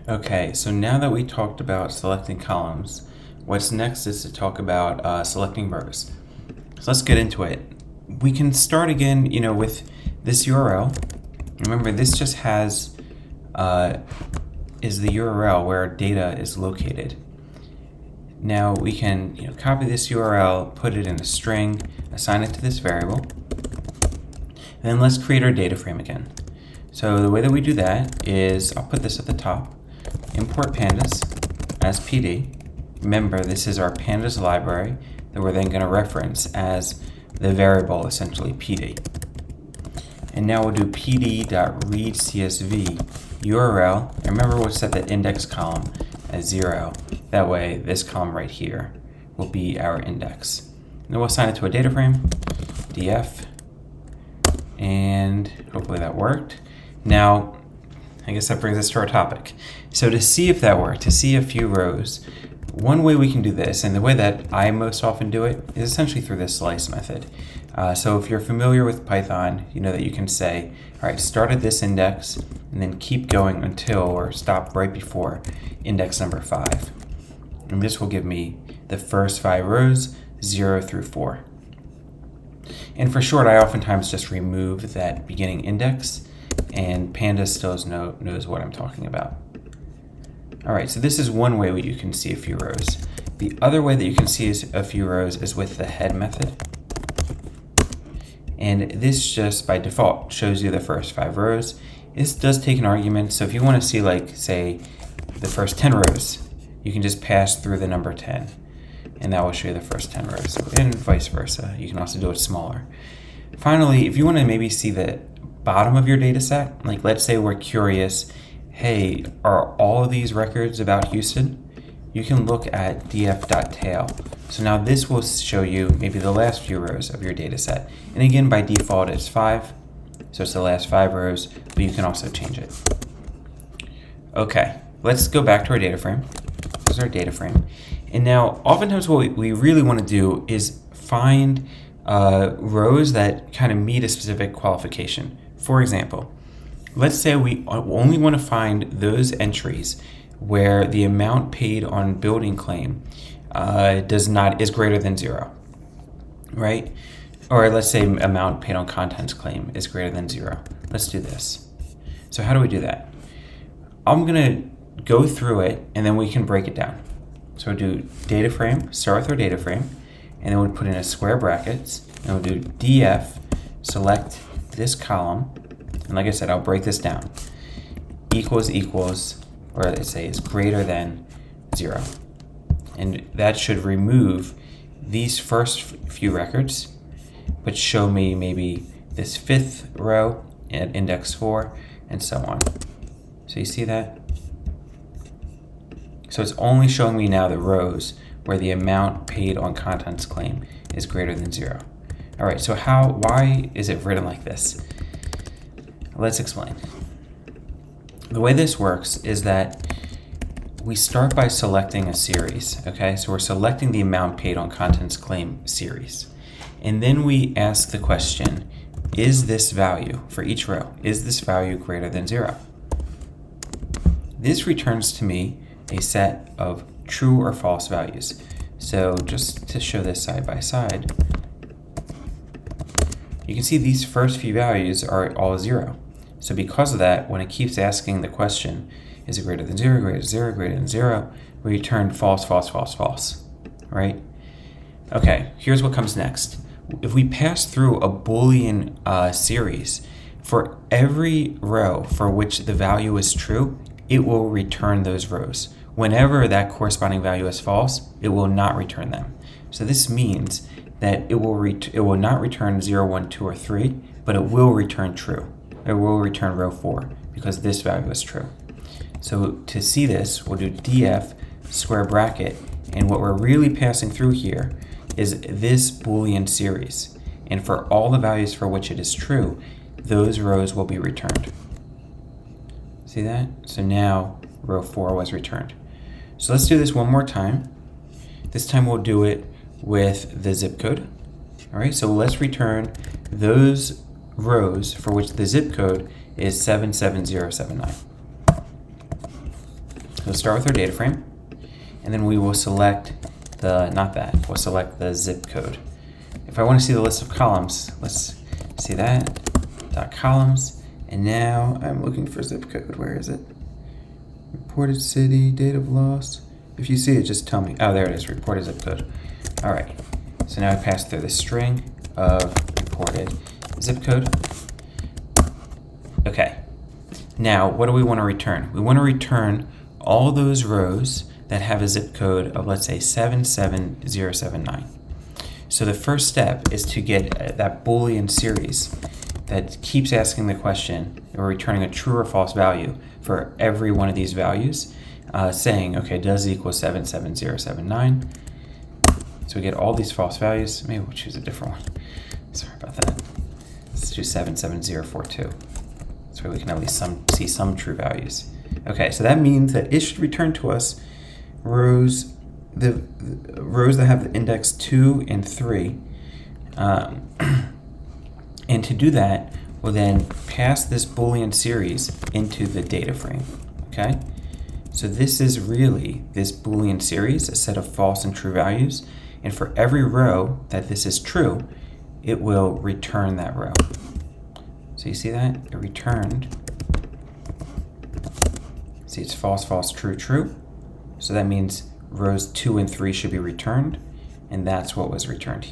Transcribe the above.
Okay, so now that we talked about selecting columns, what's next is to talk about selecting rows. So let's get into it. We can start again, with this URL. Remember, this just has is the URL where data is located. Now we can copy this URL, put it in a string, assign it to this variable, and then let's create our data frame again. So the way that we do that is, I'll put this at the top, import pandas as PD. Remember, this is our pandas library that we're then going to reference as the variable, essentially PD. And now we'll do pd.readcsv URL. And remember, we'll set the index column as 0. That way, this column right here will be our index. And then we'll assign it to a data frame, df, and hopefully that worked. Now, I guess that brings us to our topic. So to see if that worked, to see a few rows, one way we can do this, and the way that I most often do it, is essentially through this slice method. So if you're familiar with Python, you know that you can say, all right, start at this index, and then keep going until, or stop right before, index number 5. And this will give me the first 5 rows, 0 through 4. And for short, I oftentimes just remove that beginning index, and Pandas still knows what I'm talking about. All right, so this is one way you can see a few rows. The other way that you can see a few rows is with the head method. And this just by default shows you the first 5 rows. This does take an argument, so if you want to see, like, say, the first 10 rows, you can just pass through the number 10, and that will show you the first 10 rows, and vice versa. You can also do it smaller. Finally, if you want to maybe see the bottom of your data set, like let's say we're curious, hey, are all of these records about Houston? You can look at df.tail. So now this will show you maybe the last few rows of your data set. And again, by default, it's 5. So it's the last 5 rows, but you can also change it. Okay, let's go back to our data frame. This is our data frame. And now, oftentimes what we really want to do is find rows that kind of meet a specific qualification. For example, let's say we only want to find those entries where the amount paid on building claim is greater than 0, right? Or let's say amount paid on contents claim is greater than 0. Let's do this. So how do we do that? I'm going to go through it, and then we can break it down. So we'll do data frame, start with our data frame, and then we'll put in a square brackets, and we'll do df, select this column, and like I said, I'll break this down, equals, or let's say is greater than 0. And that should remove these first few records, but show me maybe this 5th row at index 4, and so on. So you see that? So it's only showing me now the rows where the amount paid on contents claim is greater than 0. All right, so why is it written like this? Let's explain. The way this works is that we start by selecting a series, okay? So we're selecting the amount paid on contents claim series. And then we ask the question, is this value for each row, is this value greater than 0? This returns to me a set of true or false values. So just to show this side by side, you can see these first few values are all 0. So because of that, when it keeps asking the question, is it greater than 0, greater than 0, greater than 0, we return false, false, false, false, right? Okay, here's what comes next. If we pass through a Boolean series, for every row for which the value is true, it will return those rows. Whenever that corresponding value is false, it will not return them. So this means that it will not return 0, 1, 2, or 3, but it will return true. It will return row 4 because this value is true. So to see this, we'll do df square bracket, and what we're really passing through here is this Boolean series. And for all the values for which it is true, those rows will be returned. See that? So now row 4 was returned. So let's do this one more time. This time we'll do it with the zip code. All right, so let's return those rows for which the zip code is 77079. we'll start with our data frame, and then we will select we'll select the zip code. If I want to see the list of columns, let's see that, dot columns, and now I'm looking for zip code. Where is it? Reported city, date of loss. If you see it, just tell me. Oh, there it is, reported zip code. All right, so now I pass through the string of reported zip code. Okay, now what do we want to return? We want to return all those rows that have a zip code of, let's say, 77079. So the first step is to get that Boolean series that keeps asking the question or returning a true or false value for every one of these values, saying, okay, does it equal 77079? So we get all these false values. Maybe we'll choose a different one. Sorry about that. Let's do 77042. So we can at least see some true values. Okay, so that means that it should return to us rows that have the index 2 and 3. And to do that, we'll then pass this Boolean series into the data frame, okay? So this is really this Boolean series, a set of false and true values. And for every row that this is true, it will return that row. So you see that? It returned. See, it's false, false, true, true. So that means rows 2 and 3 should be returned, and that's what was returned.